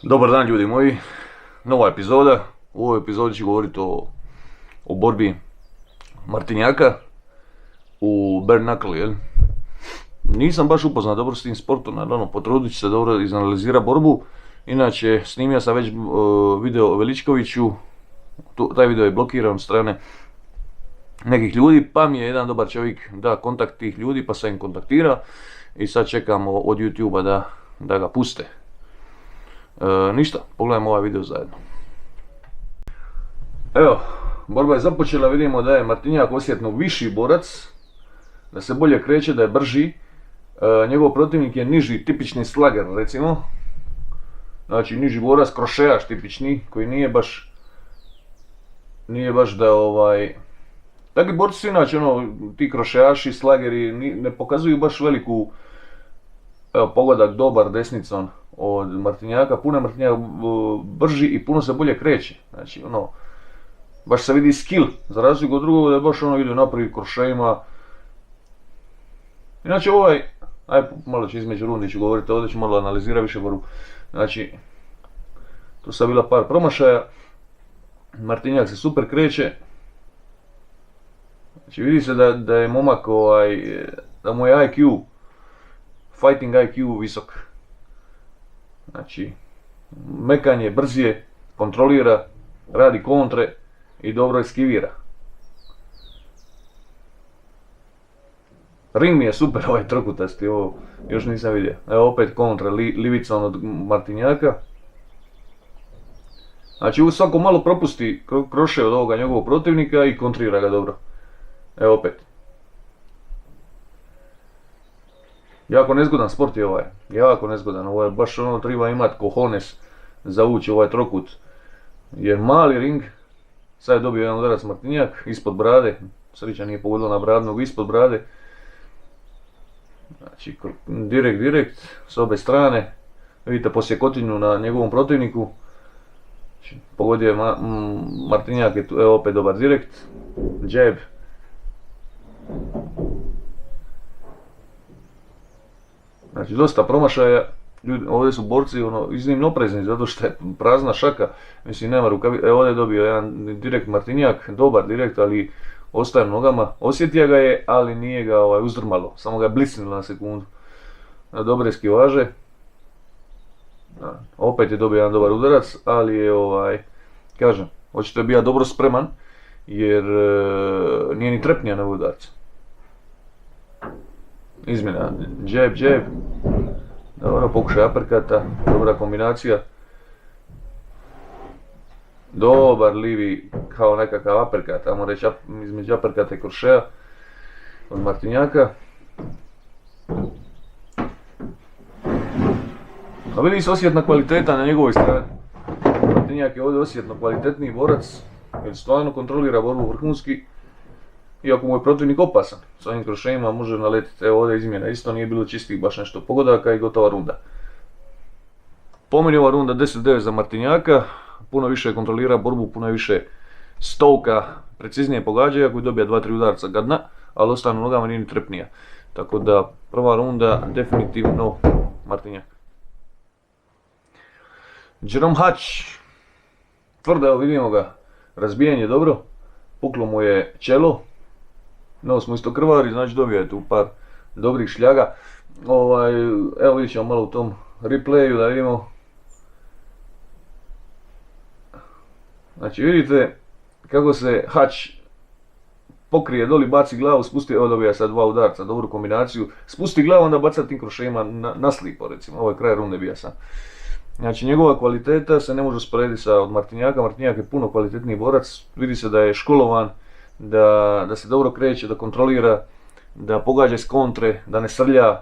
Dobar dan ljudi moji, nova epizoda. U ovoj epizodi ću govoriti o borbi Martinjaka u bare knuckle, jel? Nisam baš upoznat dobro s tim sportom, naravno potrudit ću se dobro izanalizirati borbu. Inače, snimio sam već video o Veličkoviću, taj video je blokiran od strane nekih ljudi, pa mi je jedan dobar čovjek da kontakt tih ljudi, pa sam im kontaktirao i sad čekamo od YouTube-a da ga puste. Ništa, pogledajmo ovaj video zajedno. Evo, borba je započela, vidimo da je Martinjak osjetno viši borac, da se bolje kreće, da je brži. Njegov protivnik je niži, tipični slager recimo. Znači niži borac, krošejaš tipični, koji nije baš da takvi borci su inače ti krošejaši, slageri ne pokazuju baš veliku pogodak dobar desnicom od Martinjaka. Puno je Martinjak brži i puno se bolje kreće. Znači baš se vidi skill, za razliku od drugog da je baš ide naprijed krošejima. Inače aj malo ću između rundi ću govoriti, ovdje ću malo analizirati više borbu. Znači, tu sad bila par promašaja, Martinjak se super kreće. Znači vidi se da je momak da mu je IQ, fighting IQ visok. Znači, mekanje, brzije, kontrolira, radi kontre i dobro eskivira. Ring mi je super ovaj trokutasti, ovo još nisam vidio. Evo opet kontra livicom od Martinjaka. Znači u svako malo propusti kroše od ovoga njegovog protivnika i kontrira ga dobro. Evo opet. Jako nezgodan sport je ovaj, jako nezgodan, ovo je baš treba imat cojones za ući ovaj trokut. Jer mali ring, sad je dobio jedan udarac Martinjak, ispod brade, sreća nije pogodilo na bradu, nego ispod brade. Znači direkt, s obe strane, vidite posjekotinju na njegovom protivniku. Znači, pogodio je Martinjak, je tu, evo opet dobar direkt, jab. Znači dosta promašaja, ljudi, ovdje su borci iznimno oprezni zato što je prazna šaka, mislim nema rukavice. Evo ovdje je dobio jedan direkt Martinjak, dobar direkt, ali ostaje nogama, osjetio ga je, ali nije ga uzdrmalo, samo ga je blicnilo na sekundu. Dobre eskivaže, opet je dobio jedan dobar udarac, ali je kažem, očito je bio dobro spreman, jer nije ni trepnija na udarcu. Izmjena, jab, dobro, pokušaj uppercuta, dobra kombinacija. Dobar livi, kao nekakav uppercut, ajmo reći između uppercuta i krošeja od Martinjaka. A vidi se osjetna kvaliteta na njegovoj strani. Martinjak je ovdje osjetno kvalitetniji borac, jer stvarno kontrolira borbu vrhunski. Iako mu je protivnik opasan, s ovim krošejima može naletiti. Evo ovdje izmjena, isto nije bilo čistih baš nešto pogodaka i gotova runda. Po meni ova runda 10-9 za Martinjaka, puno više kontrolira borbu, puno više stovka, preciznije pogađa, ako dobija 2-3 udarca ga dna, ali ostane nogama nije ni trepnija. Tako da prva runda definitivno Martinjak. Jerome Hatch, tvrdo, evo vidimo ga, razbijen je dobro, puklo mu je čelo. Nos mu isto krvari, znači dobio je tu par dobrih šljaga. Evo vidit ćemo malo u tom replayu da vidimo. Znači vidite kako se Hatch pokrije doli, baci glavu, spusti, evo dobija sad 2 udarca, dobru kombinaciju. Spusti glavu, onda baca tim krošejima na slipo recimo, ovo je kraj runde bija sam. Znači njegova kvaliteta se ne može usporediti od Martinjaka, Martinjak je puno kvalitetniji borac, vidi se da je školovan, da se dobro kreće, da kontrolira, da pogađa iz kontre, da ne srlja.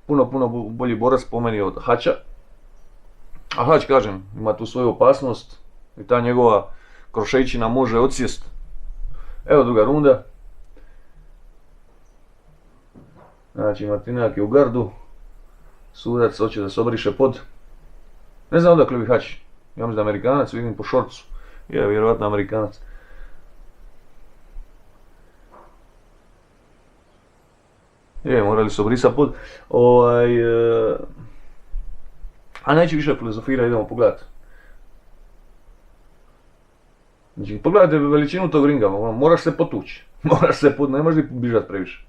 Puno bolji borac po meni od Hatcha. A Hatch, kažem, ima tu svoju opasnost i ta njegova krošejčina može odsjest. Evo druga runda. Znači Martinjak je u gardu, sudac hoće da se obriše pod. Ne znam odakle bi Hatch, ja mislim da je Amerikanac, vidim po šorcu, je vjerovatno Amerikanac. Morali su obrisati pod. A neću više filozofirati, idemo pogledati. Znači, pogledajte veličinu tog ringa, moraš se potući. Ne možeš bižati previše.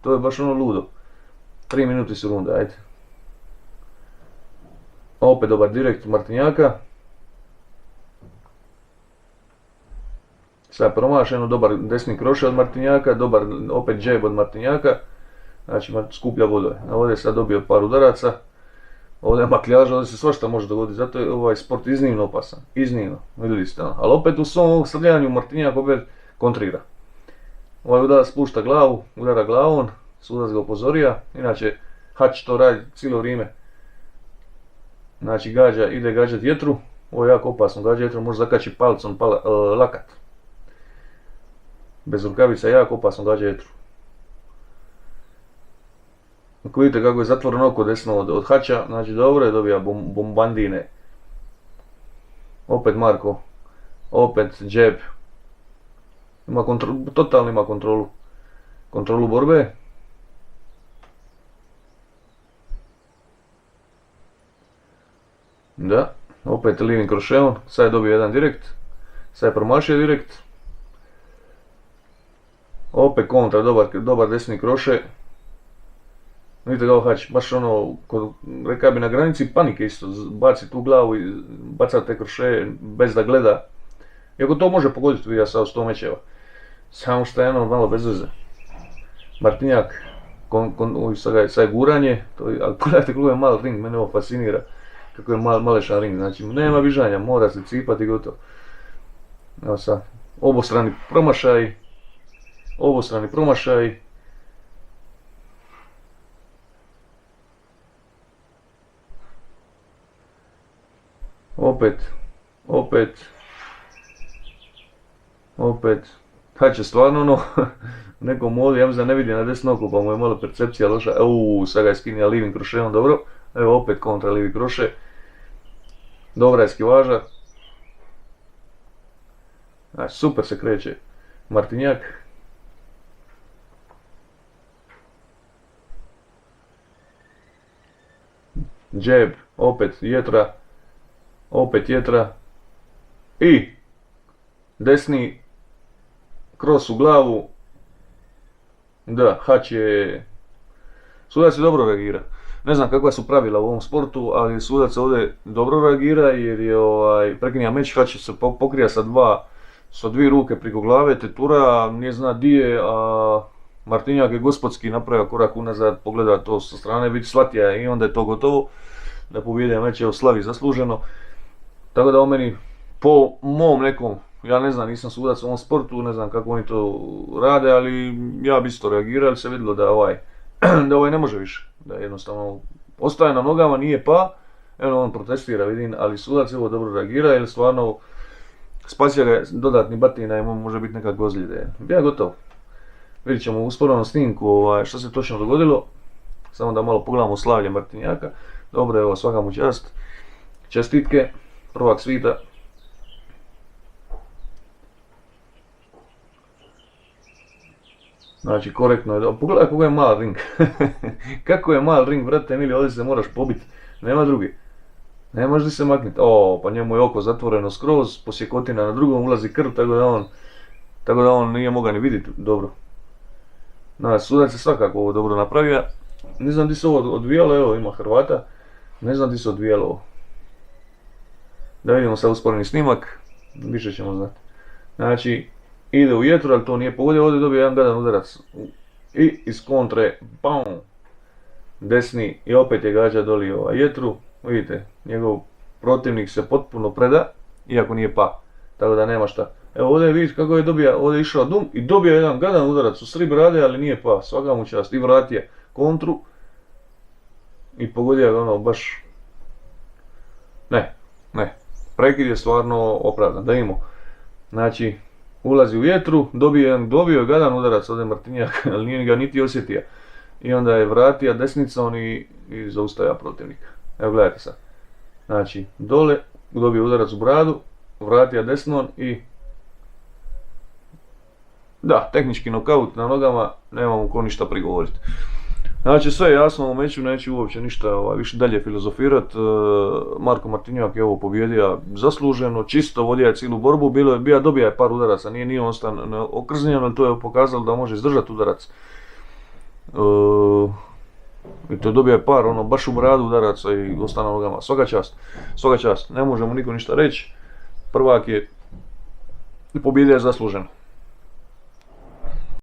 To je baš ono ludo. 3 minuti su runda, ajde. Opet dobar direkt Martinjaka. Sad promašeno, dobar desni kroše od Martinjaka, dobar opet džeb od Martinjaka. Znači skuplja vodove. Ovdje je sad dobio par udaraca. Ovdje je makljaža, ovdje se svašta može dogoditi, zato je ovaj sport iznimno opasan. Iznimno, vidjeli ste. Ali opet u svom srljanju Martinjak opet kontrira. Ovaj udarac spušta glavu, udara glavom, sudac ga upozorio. Inače, Hutch to radi cijelo vrijeme. Znači ide gađati jetru, ovo je jako opasno, gađa jetru može zakači palcom lakat. Bez rukavica je jako opasno gađa jetru. Ako vidite kako je zatvoreno oko desno od Hutcha, znači dobro je, dobija bombandine. Opet Marko, opet džeb. Totalno ima kontrolu borbe. Da, opet living krošeon, sad je dobio jedan direkt, sad je promašio direkt. Opet kontra, dobar desni kroše. Vidite ga Hutch, baš ono, rekao bi na granici panike isto, baci tu glavu i baca te kroše bez da gleda. Iako to može pogoditi, vidio sad 100 mečeva. Samo što je ono malo bez veze. Martinjak, sad je guranje, ali pogledajte kako je mal ring, mene ovo fascinira. Kako je malešan ring, znači nema bižanja, mora se cipati i gotovo. Evo sad, obostrani promašaj. Opet. Hutch je stvarno ono, nekom moli, ja mislim da ne vidi na desno oko, pa mu je malo percepcija loša. Sad ga je skinija living krošeom, dobro. Evo opet kontra livi kroše. Dobra je skivaža. Znači super se kreće Martinjak. Džeb, opet jetra. I desni kros u glavu. Da, Hutch je... Sudac je dobro reagira. Ne znam kakva su pravila u ovom sportu, ali sudac ovdje dobro reagira jer je prekinja meč, Hutch se pokrija sa dvije ruke priko glave, tetura, nije zna di je, a Martinjak je gospodski napravio korak unazad, pogleda to sa strane, vidi shvatija i onda je to gotovo. Da pobjede meč je slavi zasluženo. Tako da o meni, po mom nekom, ja ne znam, nisam sudac u ovom sportu, ne znam kako oni to rade, ali ja bi isto reagirao, ali se vidjelo da ovaj ne može više, da jednostavno ostaje na nogama, nije pa, evo on protestira, vidim, ali sudac ovo dobro reagira, jer stvarno spasio ga dodatni batina i može biti nekakve ozljede. Ja gotovo. Vidjet ćemo u usporenom snimku što se točno dogodilo, samo da malo pogledamo slavlje Martinjaka. Dobro, evo, svaka mu čast, čestitke, prvak svita. Znači korektno je, pogledaj kako je mal ring. Kako je mal ring, brate mili, ovdje se moraš pobiti, nema drugi. Ne možeš se makniti, pa njemu je oko zatvoreno skroz, posjekotina na drugom, ulazi krv, tako da on nije mogao ni vidjeti dobro. Znači, sudac je svakako ovo dobro napravio. Ne znam di se ovo odvijalo, evo ima Hrvata, ne znam di se odvijalo ovo. Da vidimo sad usporeni snimak, više ćemo znati. Znači, ide u jetru, ali to nije pogodio, ovdje dobije jedan gadan udarac. I iz kontre, bam, desni i opet je gađa doli jetru. Vidite, njegov protivnik se potpuno preda, iako nije pa, tako da nema šta. Evo ovdje vidite kako je ovdje je išao dum i dobio jedan gadan udarac u sri brade, ali nije pa, svaka mu čast. I vratio kontru i pogodio ga ono baš, ne, prekid je stvarno opravdan, da imamo. Znači, ulazi u jetru, dobio je gadan udarac ovdje Martinjak, ali nije ga niti osjetio. I onda je vratio desnicom i zaustavio protivnika. Evo gledajte sad. Znači, dole, dobio udarac u bradu, vratio desnom i... Da, tehnički nokaut na nogama, nemamo ko ništa prigovoriti. Znači sve je jasno u meču, neću uopće ništa više dalje filozofirat. Marko Martinjak je ovo pobjedio zasluženo, čisto vodio je cijelu borbu, dobija je par udaraca, nije on okrznjen, ali to je pokazalo da može izdržati udarac. I to dobija je par, baš u bradu udaraca i ostane nogama. Svaka čast, ne možemo niko ništa reći. Prvak je pobjedio je zasluženo.